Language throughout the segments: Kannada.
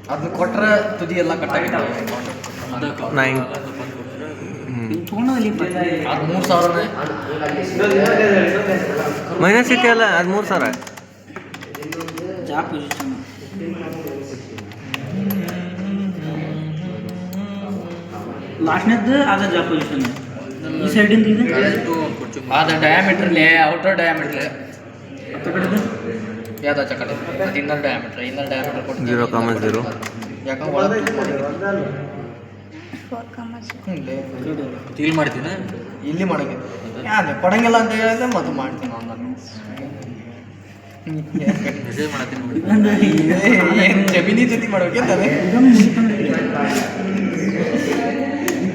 ಅದನ್ನ ಕೊಟ್ರೆ ತುದಿ ಎಲ್ಲ ಕಟ್ಟಾಗಿತ್ತು ಅದು 3,000 ಮೈನಸ್ ಸಿಟಿ ಅಲ್ಲ, ಅದು 3,000 ಜಾ ಪೊಸಿಷನ್ ಲಾಸ್ಟ್ನೇದ್ದು ಅದ ಜಾ ಪೊಸಿಷನ್ ಈ ಸೈಡಿಂದ ಇದು ಅದು ಡಯಾಮೀಟ್ರಲ್ಲಿ ಔಟರ್ ಡಯಾಮೀಟ್ರ್ ಹತ್ತು ಕಡೆದು ಯಾವ್ದು ಆಚೆ ಕಡೆ ಅದು ಇನ್ನರ್ ಡಯಾಮೀಟ್ರ್ ಕೊಟ್ಟು 0,0 ಯಾಕಂದ್ರೆ ಒಳಗೆ ಫೀಲ್ ಮಾಡ್ತೀನಿ ಇಲ್ಲಿ ಮಾಡಂಗೆ ಯಾಕೆ ಕೊಡಂಗಿಲ್ಲ ಅಂತ ಹೇಳಿದ್ರೆ ಮತ್ತೆ ಮಾಡ್ತೀನಿ ನಾನು ಮೆಸೇಜ್ ಮಾಡತ್ತೀನಿ ನೋಡಿ. ಏನು ಜಮೀನಿ ಜೊತೆ ಮಾಡ್ಬೇಕಂತದೆ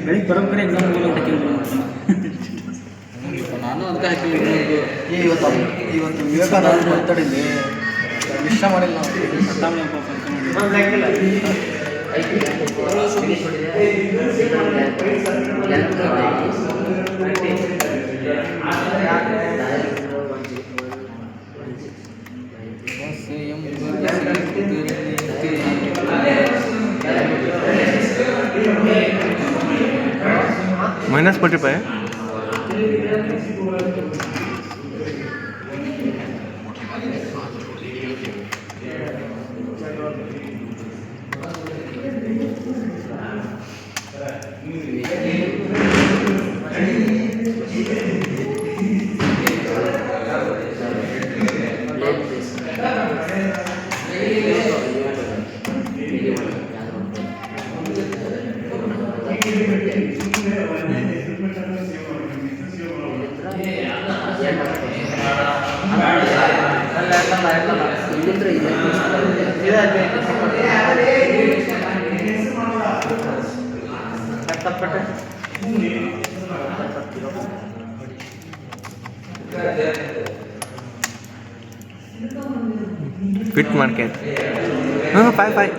ಬೆಳಿಗ್ಗೆ ಬರೋಬ್ಬರಿ ಎಕ್ಸಾಮ್ ನಾನು ಅದಕ್ಕೆ ಹಾಕಿಲ್ಲ ಇವತ್ತು ವಿವೇಕಾನಂದ ಮಾತಾಡಿದ್ವಿ ಇಷ್ಟ ಮಾಡಿಲ್ಲ ಮೈನಸ್ 45 ಫಿಟ್ ಮಾಡ್ಕೆ ಹಾಂ 5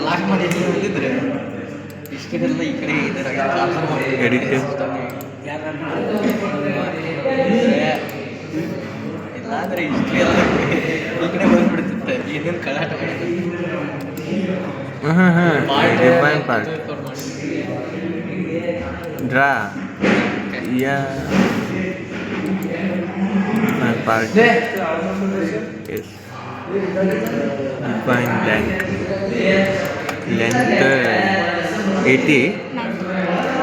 ಲಾಕ್ ಮಾಡಿ ಬಂದಿದ್ರೆ ಇಷ್ಟೆಲ್ಲ ಈ ಕಡೆ ಎಡಿಟ್ ಇಲ್ಲಾಂದ್ರೆ ಹಿಸ್ಟ್ರಿ ಎಲ್ಲ ಈ ಕಡೆ ಬಂದ್ಬಿಡ್ತಿತ್ತೆ ಏನೇನು ಕಲಾಟ ಡಿಫೈನ್ ಪಾರ್ಟ್ ಡ್ರಾ ಯಾ part is define length 80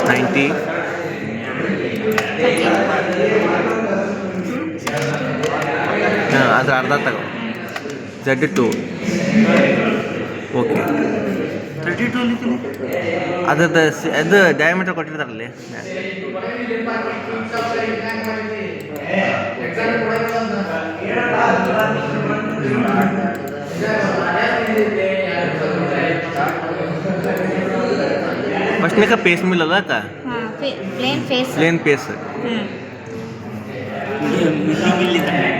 90 ಅದು ಅರ್ಧ ತಗೋ Z2 ಓಕೆ 32 ಅದು ಡಯಾಮೀಟರ್ ಕೊಟ್ಟಿರ್ತಾರಲ್ಲಿ ಫಸ್ಟ್ನೇಕ ಪೇಸ್ ಮಿಲ್ ಅಲ್ಲ ಅಕ್ಕ ಪ್ಲೇನ್ ಪೇಸ್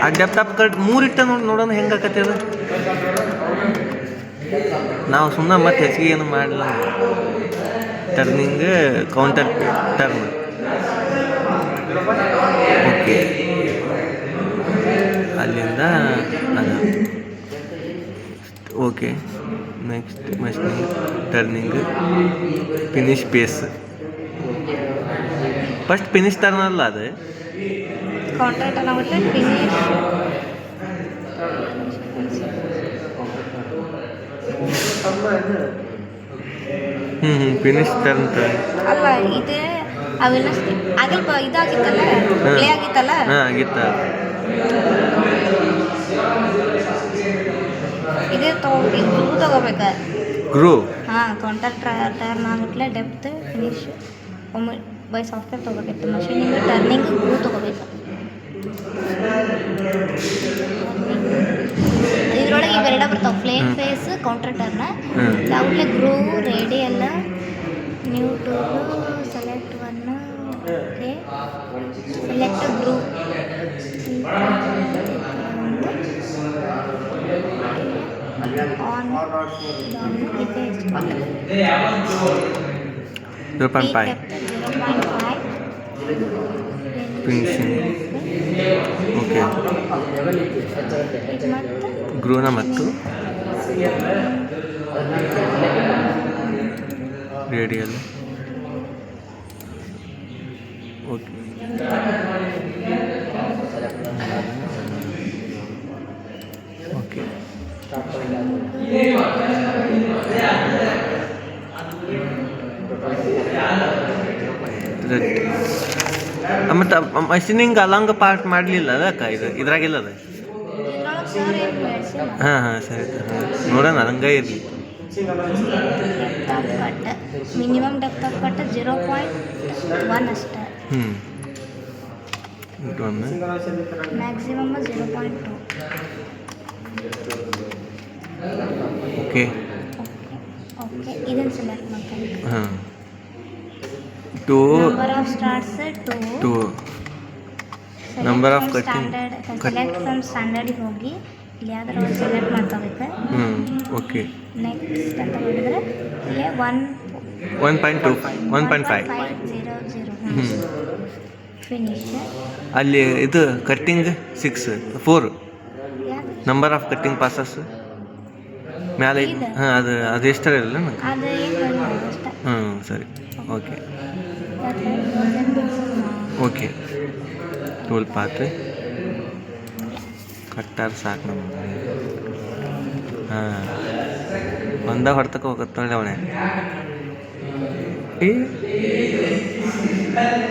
ಆ ಡೆಪ್ತ್ ಆಫ್ ಕಟ್ 3 ಇಟ್ಟ ನೋಡೋಣ ಹೆಂಗೆ ಆಕತಿ ಅದು ನಾವು ಸುಮ್ಮನೆ ಮತ್ತೆ ಹೆಚ್ಚಿಗೆ ಏನು ಮಾಡಲ್ಲ ಟರ್ನಿಂಗ್ ಕೌಂಟರ್ ಟರ್ನ್ ಓಕೆ ಅಲ್ಲಿಂದ ಅದು okay next machining turning finish face first finish turn ಅಲ್ಲ ಅದು ಫಿನಿಶ್ ಟರ್ನ್ ಅಲ್ಲ ಇದೆ ಅವೆಲ್ಲ ಆಗಿಲ್ಪ ಇದಾಗಿತ್ತಲ್ಲ ಪ್ಲೇ ಆಗಿತ್ತಲ್ಲ ಆಗಿತ್ತ ಇದೇ ತಗೋಬೇಕ ಗ್ರೂ ಕೌಂಟರ್ ಟರ್ನ್ ಆಗ್ಬಿಟ್ಲೆ ಡೆಪ್ತ್ ಫಿನಿಶ್ ಒಮ್ಮೆ ಬೈ ಸಾಫ್ಟ್ವೇರ್ ತೊಗೋಬೇಕಿತ್ತು ಮಷೀನಿಂಗ್ ಟರ್ನಿಂಗ್ ಗ್ರೂ ತೊಗೋಬೇಕು ಇದ್ರೊಳಗೆ ಇವೆರಡ ಬರ್ತಾವೆ ಪ್ಲೇನ್ ಫೇಸ್ ಕೌಂಟರ್ ಟರ್ನ್ ಯಾವುದೇ ಗ್ರೂ ರೇಡಿ ಎಲ್ಲ new tool select one okay select groove on ಇದೆ 0.5 0.5 finishing ಓಕೆ ಇದು ಮತ್ತು ಗ್ರೂನ ಮತ್ತು ರೇಡಿಯಲ್ ಓಕೆ ಓಕೆ ಮತ್ತು ಮಷಿನಿಂಗ್ ಅಲಾಂಗ ಪಾರ್ಟ್ ಮಾಡಲಿಲ್ಲ ಅದಕ್ಕೆ ಇದ್ರಾಗಿಲ್ಲ ಅದು ಇದ್ರೊಳಗೆ ಸರ್ ಏನು ಬೆಳೆಸಿಲ್ಲ. ಹಾಂ ಹಾಂ ಸರಿ ನೋಡೋಣ ಹಂಗೆ ಇರಲಿ depth of cut minimum depth of cut 0.1 ಅಷ್ಟೇ. ಒಮ್ಮೆ ಮ್ಯಾಕ್ಸಿಮಮ್ 0.2. ಓಕೆ ಓಕೆ ಇದನ್ನು ಸೆಲೆಕ್ಟ್ ಮಾಡ್ತೀನಿ. ಹಾಂ to number of stars 2. To number of cutting select from ಸ್ಟ್ಯಾಂಡರ್ಡಿಗೆ ಹೋಗಿ ಇಲ್ಲಿ ಯಾವ್ದಾರ ಒಂದು ಸೆಲೆಕ್ಟ್ ಮಾಡ್ಕೋಬೇಕು. ಓಕೆ ನೆಕ್ಸ್ಟ್ ಅಂತ ಹೇಳಿದ್ರೆ ಇಲ್ಲೇ 1.2 1.5 ಫಿನಿಶ್. ಅಲ್ಲಿ ಇದು cutting 4 number of cutting passes ಮ್ಯಾಲೆ ಇದು? ಹಾಂ ಅದು ಎಷ್ಟರ ಇಲ್ಲ ನಂಗೆ ಅದು ಏನು ಅಷ್ಟೇ. ಸರಿ ಓಕೆ ಓಕೆ ಟೂಲ್ ಪಾತ್ರೆ ಕಟ್ಟಾರ ಸಾಕು ನಮ್ಗೆ ಹಾಂ ಒಂದ ಹೊಡ್ತಕ್ಕೆ ಹೋಗುತ್ತೆ ನೋಡಿ ಅವನೇ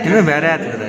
ಇನ್ನೂ ಬೇರೆ ಆಗ್ತದೆ